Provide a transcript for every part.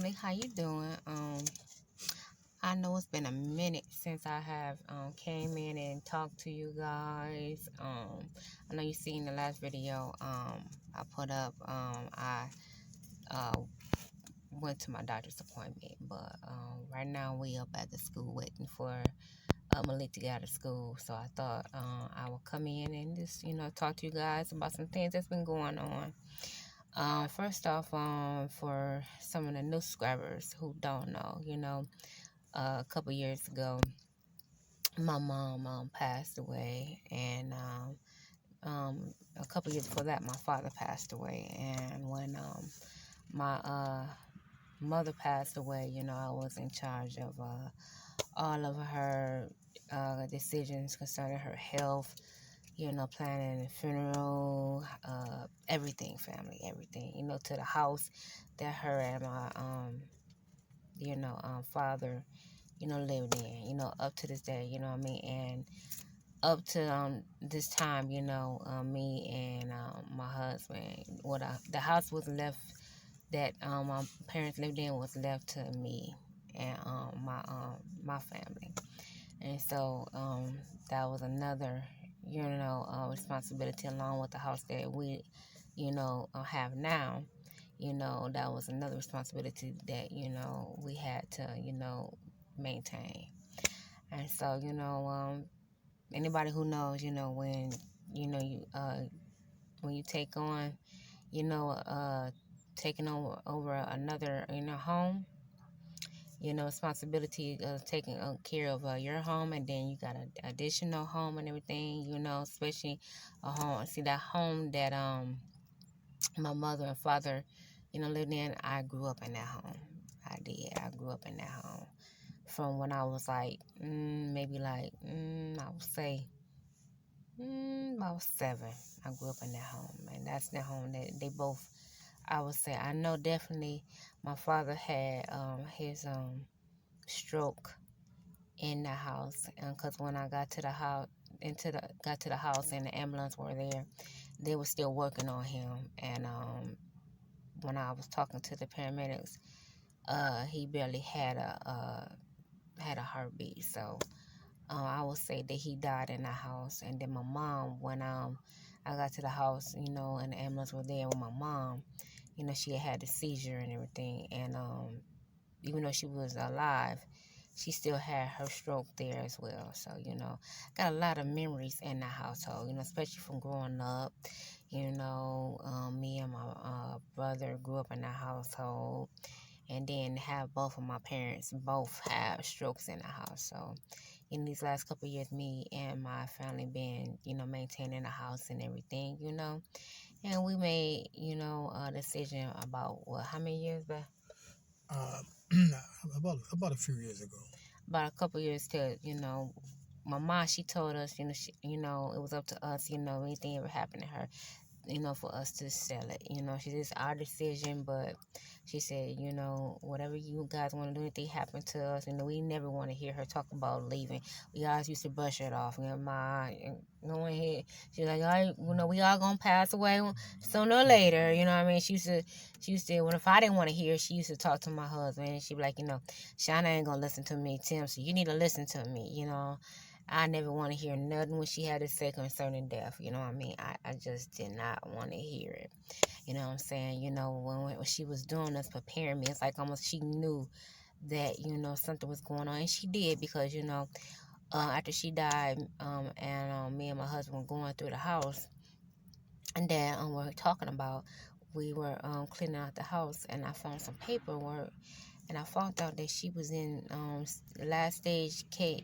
everybody. How you doing? I know it's been a minute since I have came in and talked to you guys. I know you seen the last video I put up. I uh went to my doctor's appointment, but right now we up at the school waiting for Malik to get out of school. So I thought I would come in and just talk to you guys about some things that's been going on. First off, for some of the new subscribers who don't know, a couple years ago, my mom passed away, and a couple years before that, my father passed away. And when my mother passed away, I was in charge of all of her decisions concerning her health. Planning the funeral, everything, family, everything, to the house that her and my, father, lived in, up to this day, you know what I mean? And up to this time, me and my husband, the house was left that my parents lived in was left to me and my family. And so that was another responsibility, along with the house that we have now. That was another responsibility that we had to maintain. And so anybody who knows, when you take on taking over another home, responsibility of taking care of your home, and then you got an additional home and everything, especially a home. See, that home that my mother and father, lived in, I grew up in that home. I did. I grew up in that home from when I was like, maybe like, I would say, about 7. I grew up in that home, and that's the home that they both, I would say, I know definitely my father had his stroke in the house, because when I got to the house, got to the house and the ambulance were there, they were still working on him. And when I was talking to the paramedics, he barely had a heartbeat. So I would say that he died in the house. And then my mom, when I got to the house, and the ambulance were there with my mom, she had a seizure and everything. And even though she was alive, she still had her stroke there as well. So, got a lot of memories in the household, especially from growing up. Me and my brother grew up in that household. And then have both of my parents both have strokes in the house. So in these last couple of years, me and my family been, maintaining the house and everything, And we made, a decision about, how many years back? Uh, about a few years ago. About a couple of years to, my mom, she told us, it was up to us, anything ever happened to her, for us to sell it. She said it's our decision, but she said, whatever you guys want to do, anything happen to us, we never want to hear her talk about leaving. We always used to brush it off. One here, she's like, all right, we all gonna pass away sooner or later. You know what I mean? She used to, when if I didn't want to hear, she used to talk to my husband, and she'd be like, Shauna ain't gonna listen to me, Tim, so you need to listen to me, I never want to hear nothing when she had to say concerning death. You know what I mean? I just did not want to hear it. You know what I'm saying? When she was doing this, preparing me, it's like almost she knew that, something was going on. And she did, because, after she died, and me and my husband were going through the house, and then we were talking about, we were cleaning out the house, and I found some paperwork. And I found out that she was in last stage, the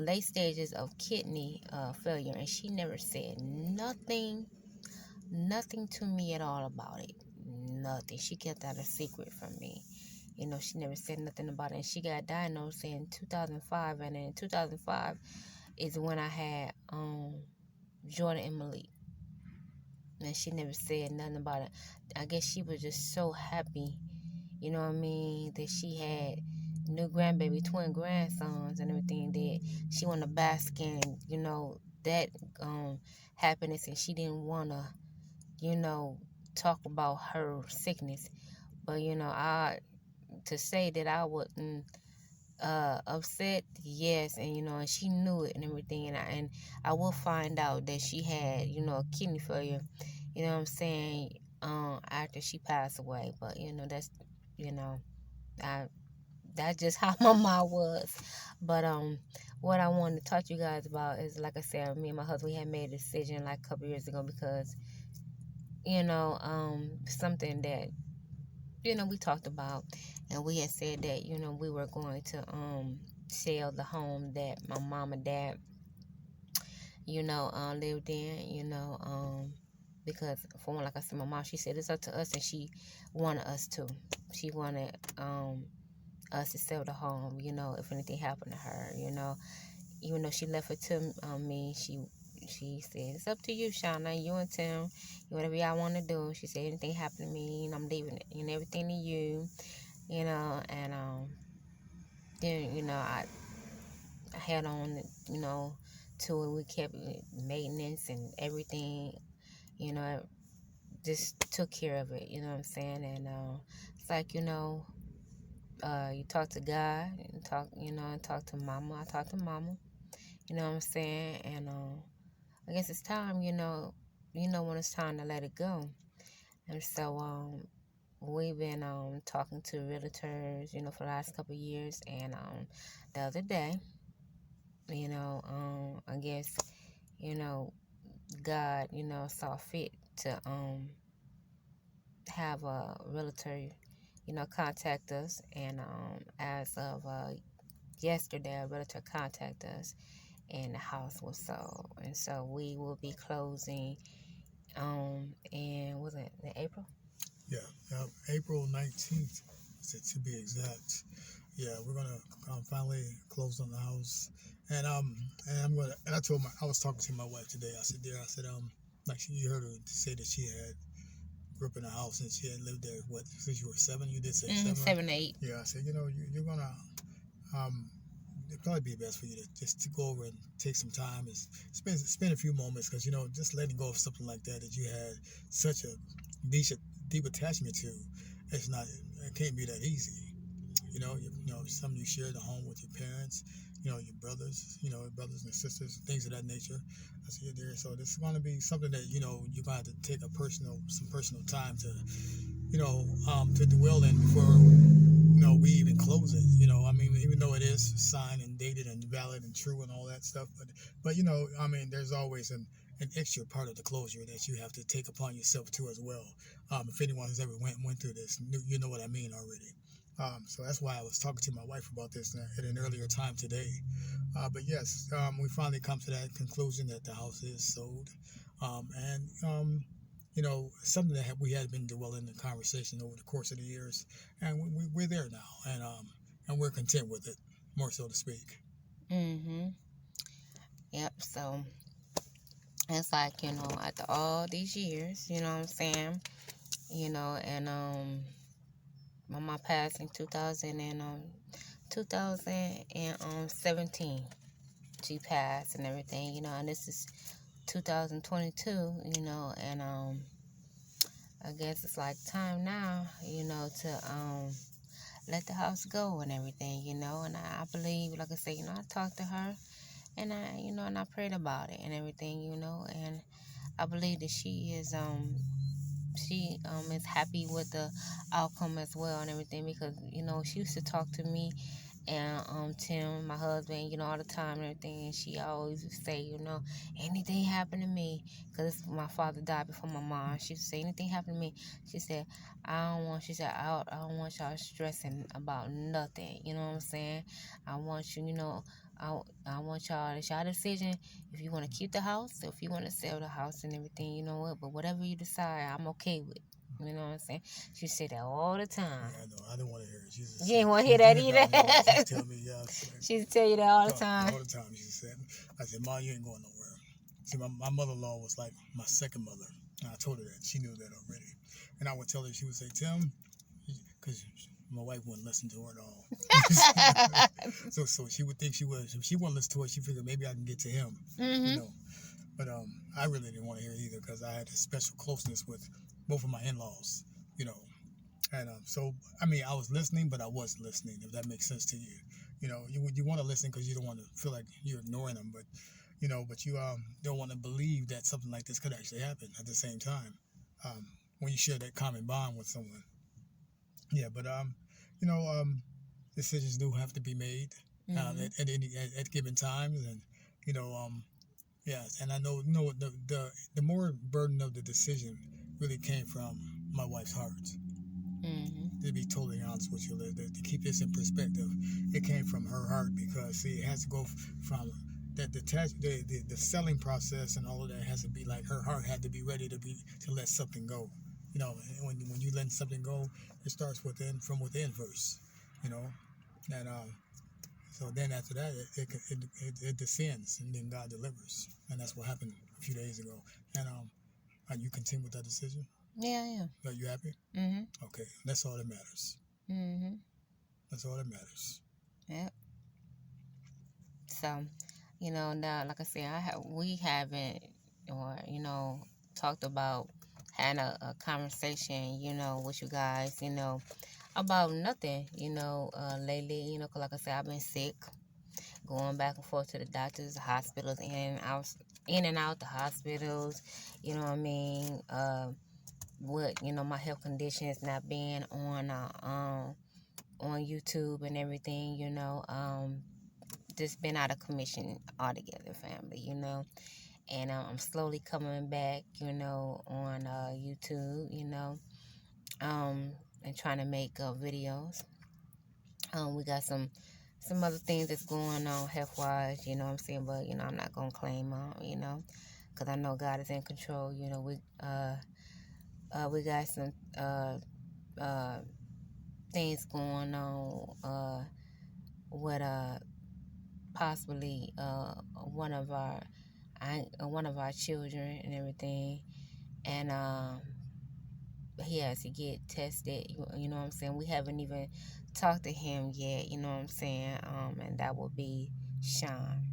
late stages of kidney failure, and she never said nothing to me at all about it. Nothing. She kept that a secret from me. She never said nothing about it. And she got diagnosed in 2005, and in 2005 is when I had Jordan and Malik. And she never said nothing about it. I guess she was just so happy, you know what I mean, that she had new grandbaby, twin grandsons and everything, that she wanted to bask in, that happiness, and she didn't want to, talk about her sickness. But to say that I wasn't upset, yes, and and she knew it and everything, and I will find out that she had a kidney failure, what I'm saying, after she passed away. But that's you know I that's just how my mom was. But what I wanted to talk to you guys about is, like I said, me and my husband, we had made a decision like a couple years ago, because something that we talked about, and we had said that we were going to sell the home that my mom and dad lived in, because for one, like I said, my mom, she said it's up to us, and she wanted us to. She wanted us to sell the home, if anything happened to her, even though she left it to me. She said, it's up to you, Shauna, you and Tim, whatever y'all want to do. She said, anything happen to me, I'm leaving it, everything to you, and then, I held on, to it. We kept maintenance and everything, just took care of it, you know what I'm saying? And it's like, you talk to God, and talk to mama. I talk to mama, you know what I'm saying? And I guess it's time, when it's time to let it go. And so we've been talking to realtors, for the last couple of years. And the other day, I guess, you know, God, saw fit to have a realtor, contact us. And as of yesterday, a realtor contacted us, and the house was sold. And so we will be closing in, was it in April? Yeah, April 19th, to be exact. Yeah, we're gonna finally close on the house, and I told I was talking to my wife today. I said, dear, like you heard her say that she had grew up in a house and she had lived there since you were 7. You did say 7, right? 7 to 8. Yeah, I said, you're gonna it'd probably be best for you to just to go over and take some time and spend a few moments, because just letting go of something like that you had such a deep deep attachment to, it can't be that easy. Some you share the home with your parents, your brothers, brothers and sisters, things of that nature. I see it there. So this is going to be something that you're going to have to take some personal time to to dwell in before we even close it. I mean, even though it is signed and dated and valid and true and all that stuff, but I mean, there's always an extra part of the closure that you have to take upon yourself too as well. If anyone has ever went through this, you know what I mean already. So that's why I was talking to my wife about this at an earlier time today. But yes, we finally come to that conclusion that the house is sold, and something that we had been dwelling in conversation over the course of the years, and we're there now, and we're content with it, more so to speak. Mhm. Yep. So it's like, after all these years, what I'm saying, and my mom passed in 2017. She passed and everything, and this is 2022, and I guess it's like time now, to let the house go and everything, and I believe, like I say, I talked to her, and I prayed about it and everything, and I believe that she is happy with the outcome as well and everything, because she used to talk to me and Tim, my husband, all the time and everything. And she always would say, anything happened to me, because my father died before my mom. She would say, anything happened to me. She said, I don't want y'all stressing about nothing. You know what I'm saying? I want you, I want y'all, it's y'all decision if you want to keep the house or if you want to sell the house and everything, you know what? But whatever you decide, I'm okay with. You know what I'm saying? She said that all the time. Yeah, I know. I didn't want to hear it. You ain't want to hear that either. She tell me, She used to tell you that all the time. All the time, she said. I said, Mom, you ain't going nowhere. See, my mother-in-law was like my second mother. And I told her that. She knew that already. And I would tell her, she would say, Tim, because my wife wouldn't listen to her at all. so she would think she was. If she wouldn't listen to her, she figured maybe I can get to him. Mm-hmm. But I really didn't want to hear it either, because I had a special closeness with both of my in-laws, you know. And so, I mean, I was listening, but I wasn't listening. If that makes sense to you, you want to listen because you don't want to feel like you're ignoring them, but but you don't want to believe that something like this could actually happen at the same time. Um, when you share that common bond with someone, yeah. But you know, decisions do have to be made at given times, and you know, yes. And I know, the more burden of the decision really came from my wife's heart. To be totally honest with you, to keep this in perspective, it came from her heart because see, it has to go from that the selling process and all of that has to be like her heart had to be ready to let something go. When you let something go, it starts from within first. You know, and so then after that, it descends, and then God delivers, and that's what happened a few days ago. And you continue with that decision? Yeah, yeah. Are you happy? Okay, that's all that matters. That's all that matters. Yep. So, now, like I said, we haven't, or talked about having a conversation, with you guys, about nothing, lately, 'cause like I said, I've been sick, going back and forth to the doctors, the hospitals, in and out the hospitals, you know what I mean? With my health conditions not being on YouTube and everything, just been out of commission altogether, family, and I'm slowly coming back, on YouTube, and trying to make videos. We got some other things that's going on health wise, you know what I'm saying, but I'm not gonna claim them, because I know God is in control. We got some things going on with possibly one of our children and everything, and he has to get tested. You know what I'm saying? We haven't even talked to him yet. You know what I'm saying? And that will be Sean.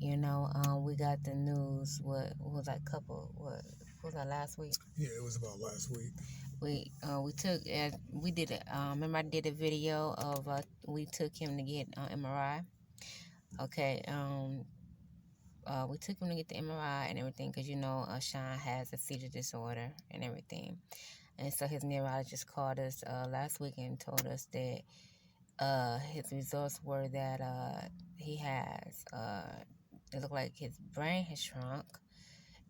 We got the news. What was that couple? What was that last week? Yeah, it was about last week. We took we did it. Remember I did a video of we took him to get MRI. Okay. We took him to get the MRI and everything because Sean has a seizure disorder and everything, and so his neurologist called us last week and told us that his results were that he has it looked like his brain has shrunk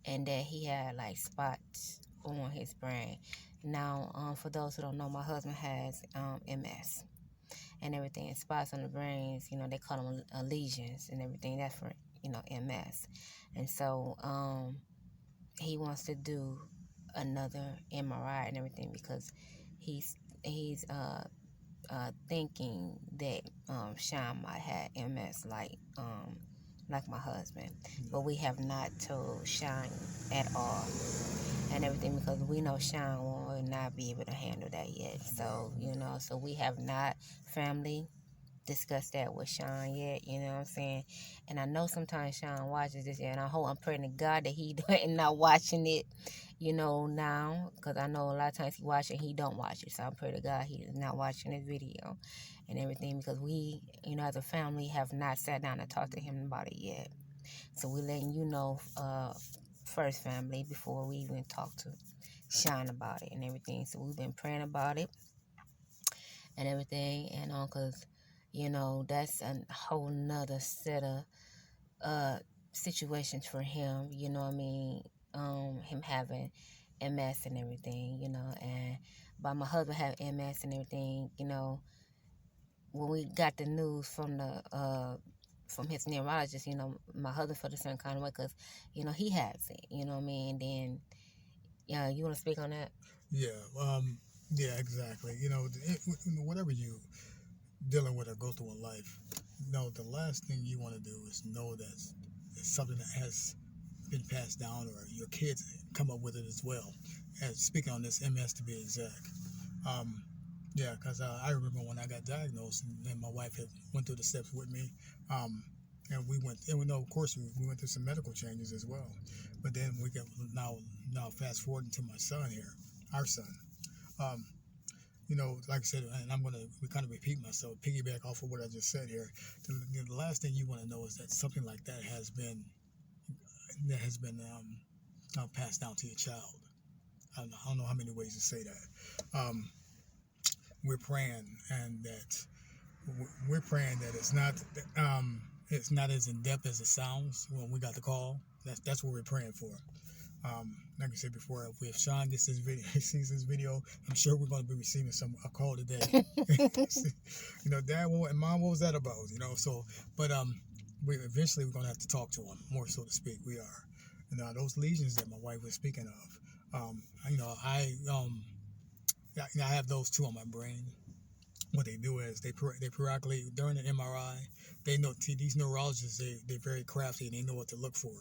and that he had like spots on his brain. Now, for those who don't know, my husband has MS and everything, and spots on the brains, they call them lesions and everything. That's for MS, and so he wants to do another MRI and everything because he's thinking that Sean might have MS like my husband, but we have not told Sean at all and everything because we know Sean will not be able to handle that yet. So so we have not family discussed that with Sean yet. You know what I'm saying? And I know sometimes Sean watches this, and I'm praying to God that he not watching it. Now, because I know a lot of times he watch it, he don't watch it. So I pray to God he is not watching this video and everything because we, as a family, have not sat down and talked to him about it yet. So we're letting you know first, family, before we even talk to Sean about it and everything. So we've been praying about it and everything, and because that's a whole nother set of situations for him. You know what I mean? Him having MS and everything, and but my husband have MS and everything, when we got the news from his neurologist, my husband felt a certain kind of way because, he has it, you know what I mean? And then, yeah, you want to speak on that? Yeah, yeah, exactly. Whatever you dealing with or go through in life, the last thing you want to do is know that it's something that has been passed down or your kids come up with it as well. And speaking on this MS to be exact, yeah, because I remember when I got diagnosed and my wife had went through the steps with me, and we know, of course, we went through some medical changes as well. But then we got now fast forwarding to my son here. our son. Um, you know, like I said, and I'm going to kind of repeat myself, piggyback off of what I just said here. The last thing you want to know is that something like that has been passed down to your child. I don't know how many ways to say that. We're praying, and that we're praying that it's not as in depth as it sounds when we got the call. That's what we're praying for. Like I said before, if Sean gets this video, sees this video, I'm sure we're going to be receiving a call today. You know, Dad, and Mom, what was that about? You know, so, but we eventually we're going to have to talk to him more, so to speak. We are, you know, those lesions that my wife was speaking of. You know, I have those two on my brain. What they do is they periodically during the MRI, they know these neurologists, they're very crafty and they know what to look for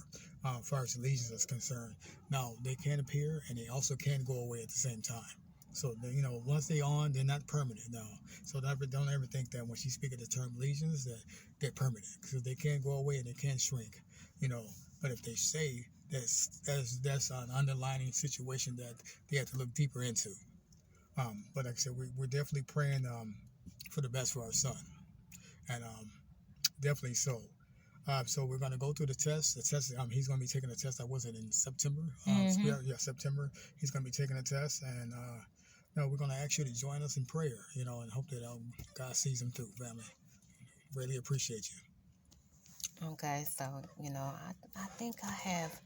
as far as the lesions is concerned. Now they can appear and they also can go away at the same time. So you know, once they're on, they're not permanent now. So don't ever think that when she speaks of the term lesions that they're permanent, because they can go away and they can shrink. You know, but if they say that's an underlying situation that they have to look deeper into. But like I said, we're definitely praying for the best for our son, and definitely so. So we're going to go through the test. The test, he's going to be taking a test. I wasn't in September. Yeah, September. He's going to be taking a test, and no, we're going to ask you to join us in prayer, you know, and hope that God sees him through, family. Really appreciate you. Okay, so you know, I think I have.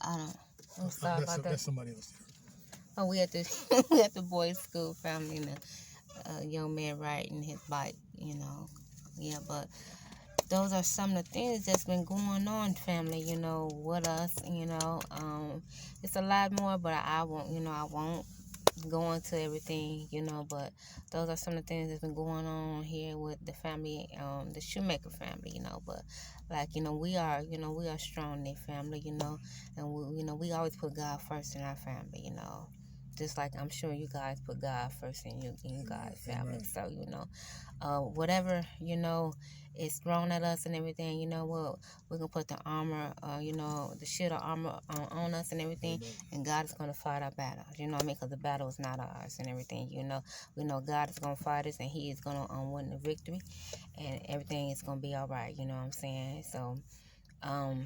I don't. I'm sorry about that. That's somebody else there. Oh, we at the we at the boys' school, family, and a young man riding his bike. You know, yeah, but those are some of the things that's been going on, family, you know, with us, you know. It's a lot more, but I won't go into everything, you know, but those are some of the things that's been going on here with the family, the Shoemaker family, you know. But like, you know, we are strong knit family, you know, and we always put God first in our family, you know. Just like I'm sure you guys put God first in you guys' family. So, you know, whatever, you know, is thrown at us and everything, you know what, we're going to put the armor, you know, the shield of armor on us and everything, and God is going to fight our battles, you know what I mean, because the battle is not ours and everything, you know. We know God is going to fight us and he is going to win the victory, and everything is going to be all right, you know what I'm saying. So, all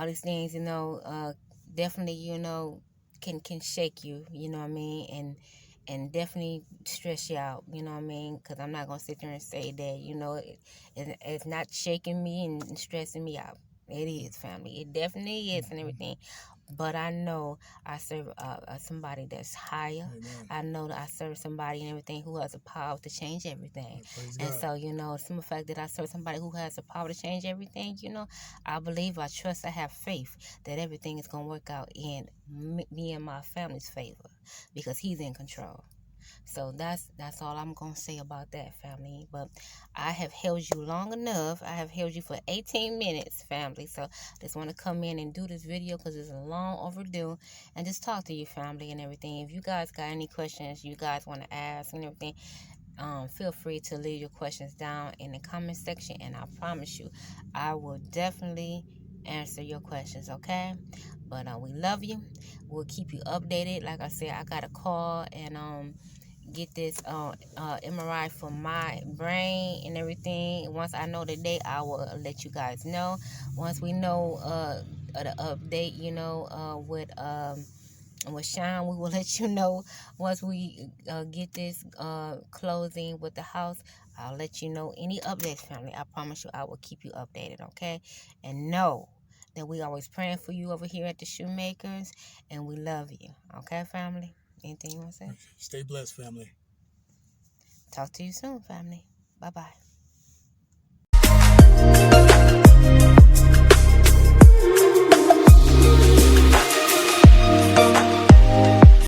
these things, you know, definitely, you know, can shake you, you know what I mean, and definitely stress you out, you know what I mean, because I'm not going to sit there and say that, you know, it's not shaking me and stressing me out. It is, family. It definitely is and everything. But I know I serve somebody that's higher. Amen. I know that I serve somebody and everything who has the power to change everything. And so, you know, some of the fact that I serve somebody who has the power to change everything, you know, I believe, I trust, I have faith that everything is going to work out in me and my family's favor because he's in control. So that's all I'm going to say about that, family. But I have held you long enough. I have held you for 18 minutes, family. So just want to come in and do this video because it's long overdue and just talk to you, family, and everything. If you guys got any questions you guys want to ask and everything, feel free to leave your questions down in the comment section, and I promise you I will definitely answer your questions, okay? But we love you. We'll keep you updated. Like I said, I got a call and get this MRI for my brain and everything. Once I know the date, I will let you guys know. Once we know the update, you know, with Sean, we will let you know. Once we get this closing with the house, I'll let you know any updates, family. I promise you I will keep you updated, okay? And know that we always praying for you over here at the Shoemakers, and we love you, okay, family? Anything you want to say? Stay blessed, family. Talk to you soon, family. Bye-bye.